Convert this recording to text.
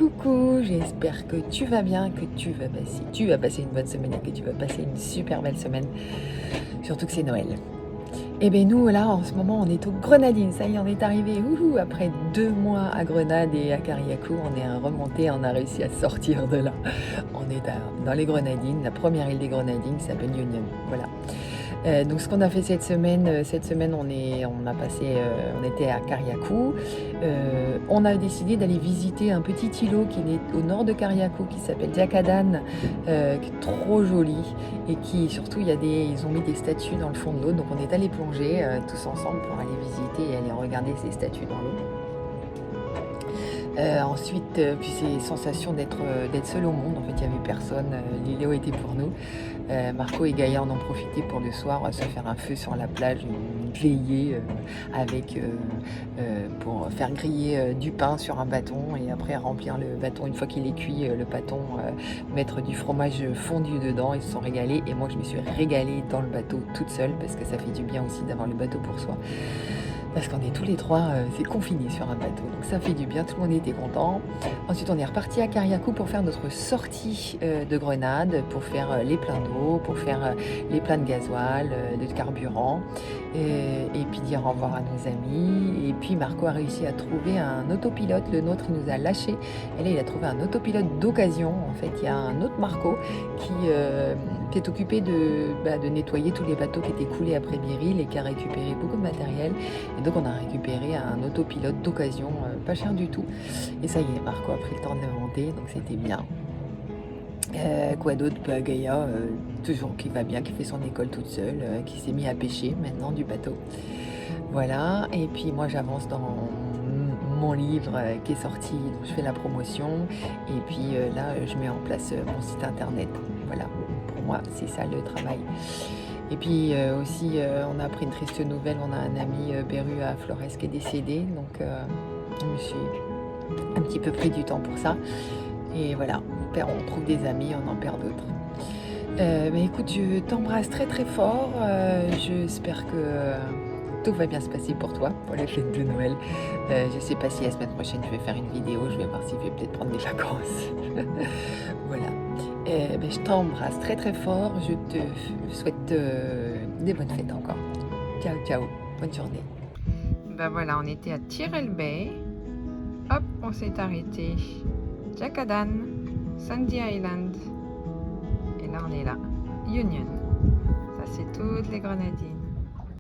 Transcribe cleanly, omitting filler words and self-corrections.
Coucou, j'espère que tu vas bien, que tu vas passer une bonne semaine et que tu vas passer une super belle semaine. Surtout que c'est Noël. Et bien nous là en ce moment on est aux Grenadines, ça y est on est arrivé après 2 mois à Grenade et à Carriacou, on est remonté, on a réussi à sortir de là. On est dans les Grenadines, la première île des Grenadines qui s'appelle Union, voilà. Donc ce qu'on a fait cette semaine on était à Carriacou. On a décidé d'aller visiter un petit îlot qui est au nord de Carriacou qui s'appelle Jacadane, qui est trop joli et qui surtout ils ont mis des statues dans le fond de l'eau. Donc on est allé plonger tous ensemble pour aller visiter et aller regarder ces statues dans l'eau. Ensuite, puis c'est sensation d'être seul au monde. En fait, il n'y avait personne. L'îlot était pour nous. Marco et Gaïa en ont profité pour le soir se faire un feu sur la plage, une veillée pour faire griller du pain sur un bâton et après remplir le bâton. Une fois qu'il est cuit, le bâton, mettre du fromage fondu dedans. Ils se sont régalés et moi je me suis régalée dans le bateau toute seule parce que ça fait du bien aussi d'avoir le bateau pour soi. Parce qu'on est tous les trois, c'est confiné sur un bateau, donc ça fait du bien, tout le monde était content. Ensuite on est reparti à Carriacou pour faire notre sortie de Grenade, pour faire les pleins d'eau, pour faire les pleins de gasoil, de carburant, et puis dire au revoir à nos amis. Et puis Marco a réussi à trouver un autopilote, le nôtre il nous a lâché, et là il a trouvé un autopilote d'occasion. En fait il y a un autre Marco qui est occupé de nettoyer tous les bateaux qui étaient coulés après Biril et qui a récupéré beaucoup de matériel. Et donc on a récupéré un autopilote d'occasion, pas cher du tout. Et ça y est, Marco a pris le temps de le monter, donc c'était bien. Quoi d'autre? Gaïa, toujours qui va bien, qui fait son école toute seule, qui s'est mis à pêcher maintenant du bateau. Voilà, et puis moi j'avance dans mon livre qui est sorti, donc je fais la promotion. Et puis là, je mets en place mon site internet. Voilà, pour moi c'est ça le travail. Et puis aussi, on a appris une triste nouvelle, on a un ami, Beru à Flores, qui est décédé, donc je me suis un petit peu pris du temps pour ça. Et voilà, on trouve des amis, on en perd d'autres. Mais écoute, je t'embrasse très très fort, j'espère que tout va bien se passer pour toi, pour les fêtes de Noël. Je sais pas si la semaine prochaine je vais faire une vidéo, je vais voir si je vais peut-être prendre des vacances. Voilà. Je t'embrasse très très fort, je te souhaite des bonnes fêtes encore. Ciao ciao, bonne journée. Ben voilà, on était à Tyrrell Bay, hop, on s'est arrêté, Jacadane, Sandy Island, et là on est là, Union, ça c'est toutes les Grenadines.